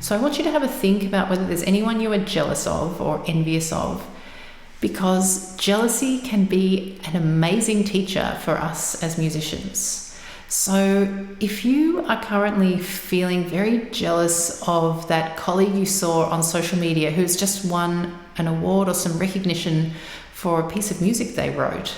So I want you to have a think about whether there's anyone you are jealous of or envious of, because jealousy can be an amazing teacher for us as musicians. So if you are currently feeling very jealous of that colleague you saw on social media who's just won an award or some recognition for a piece of music they wrote,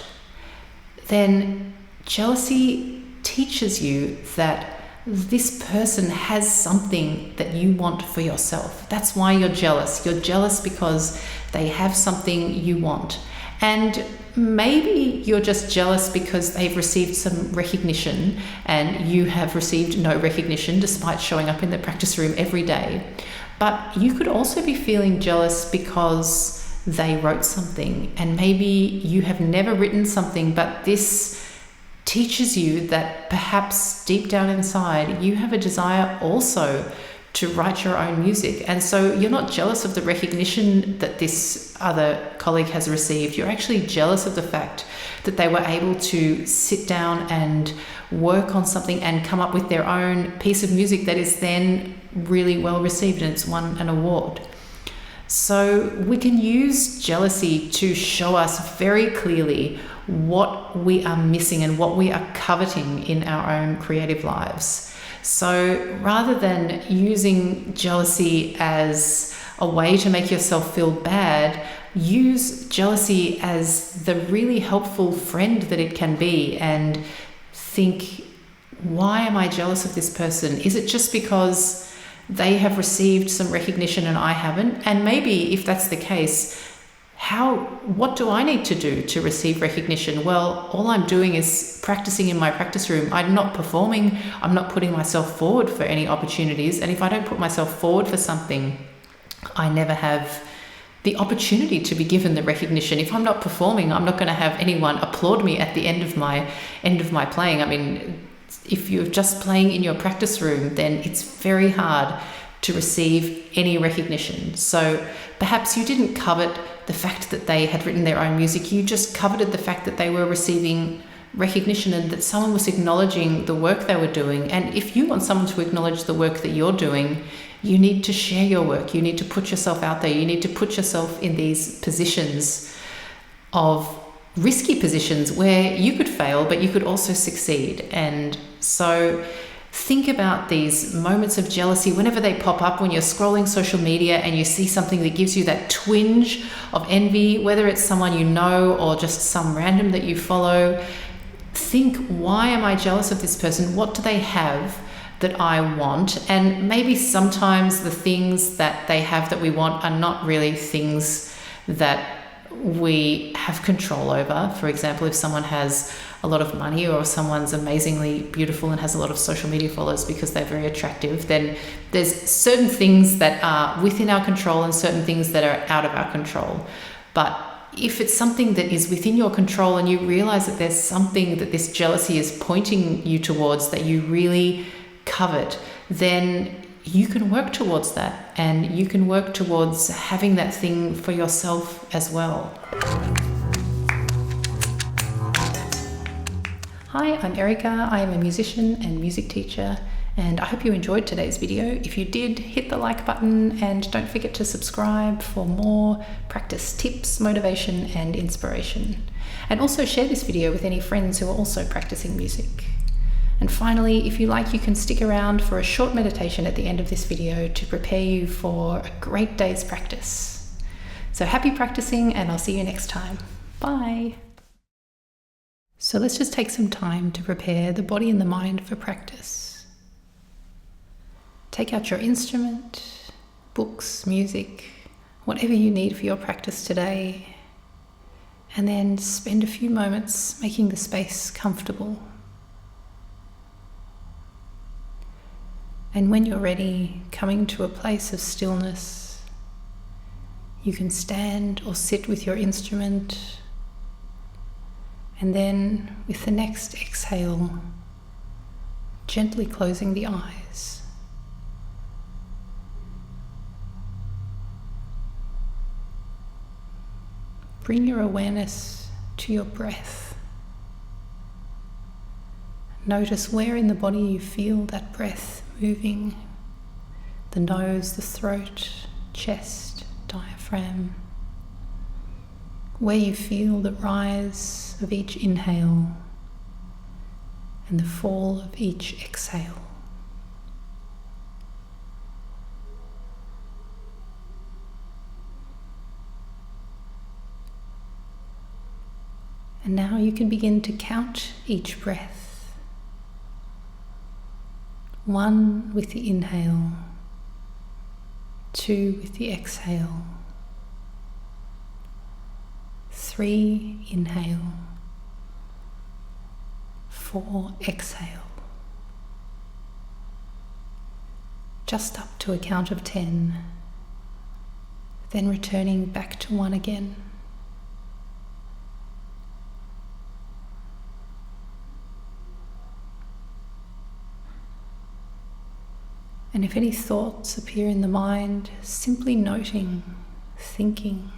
then jealousy teaches you that this person has something that you want for yourself. That's why you're jealous. You're jealous because they have something you want. And maybe you're just jealous because they've received some recognition and you have received no recognition despite showing up in the practice room every day. But you could also be feeling jealous because they wrote something, and maybe you have never written something, but this teaches you that perhaps deep down inside you have a desire also to write your own music. And so you're not jealous of the recognition that this other colleague has received. You're actually jealous of the fact that they were able to sit down and work on something and come up with their own piece of music that is then really well received and it's won an award. So we can use jealousy to show us very clearly what we are missing and what we are coveting in our own creative lives. So rather than using jealousy as a way to make yourself feel bad, use jealousy as the really helpful friend that it can be, and think, why am I jealous of this person? Is it just because they have received some recognition and I haven't? And maybe if that's the case, what do I need to do to receive recognition? Well, all I'm doing is practicing in my practice room. I'm not performing. I'm not putting myself forward for any opportunities. And if I don't put myself forward for something, I never have the opportunity to be given the recognition. If I'm not performing, I'm not going to have anyone applaud me at the end of my playing. I mean, if you're just playing in your practice room, then it's very hard to receive any recognition. So perhaps you didn't covet the fact that they had written their own music. You just coveted the fact that they were receiving recognition and that someone was acknowledging the work they were doing. And if you want someone to acknowledge the work that you're doing, you need to share your work. You need to put yourself out there. You need to put yourself in these positions of risky positions where you could fail, but you could also succeed. And so think about these moments of jealousy whenever they pop up, when you're scrolling social media and you see something that gives you that twinge of envy, whether it's someone you know or just some random that you follow. Think, why am I jealous of this person? What do they have that I want? And maybe sometimes the things that they have that we want are not really things that we have control over. For example, if someone has a lot of money or someone's amazingly beautiful and has a lot of social media followers because they're very attractive, then there's certain things that are within our control and certain things that are out of our control. But if it's something that is within your control and you realize that there's something that this jealousy is pointing you towards that you really covet, then you can work towards that, and you can work towards having that thing for yourself as well. Hi, I'm Erica. I am a musician and music teacher, and I hope you enjoyed today's video. If you did, hit the like button and don't forget to subscribe for more practice tips, motivation and inspiration. And also share this video with any friends who are also practicing music. And finally, if you like, you can stick around for a short meditation at the end of this video to prepare you for a great day's practice. So happy practicing, and I'll see you next time. Bye. So let's just take some time to prepare the body and the mind for practice. Take out your instrument, books, music, whatever you need for your practice today, and then spend a few moments making the space comfortable. And when you're ready, coming to a place of stillness, you can stand or sit with your instrument, and then with the next exhale, gently closing the eyes. Bring your awareness to your breath. Notice where in the body you feel that breath moving, the nose, the throat, chest, diaphragm, where you feel the rise of each inhale and the fall of each exhale. And now you can begin to count each breath. 1 with the inhale, 2 with the exhale, 3 inhale, 4 exhale. Just up to a count of 10, then returning back to 1 again. And if any thoughts appear in the mind, simply noting, thinking,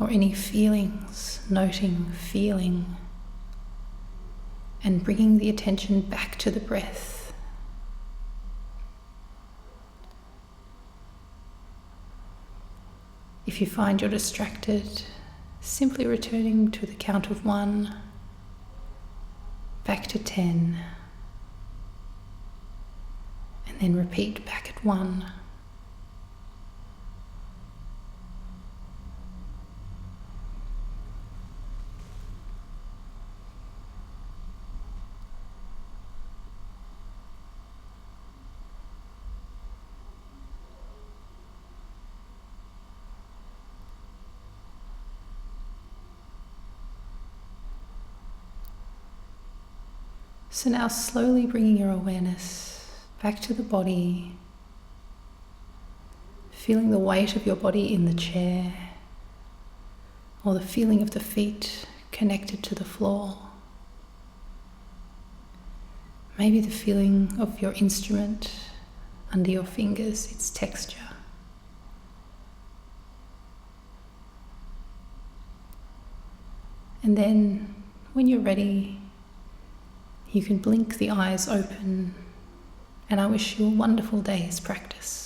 or any feelings, noting, feeling, and bringing the attention back to the breath. If you find you're distracted, simply returning to the count of 1, back to 10, and then repeat back at 1. So now slowly bringing your awareness back to the body, feeling the weight of your body in the chair, or the feeling of the feet connected to the floor. Maybe the feeling of your instrument under your fingers, its texture. And then, when you're ready, you can blink the eyes open, and I wish you a wonderful day's practice.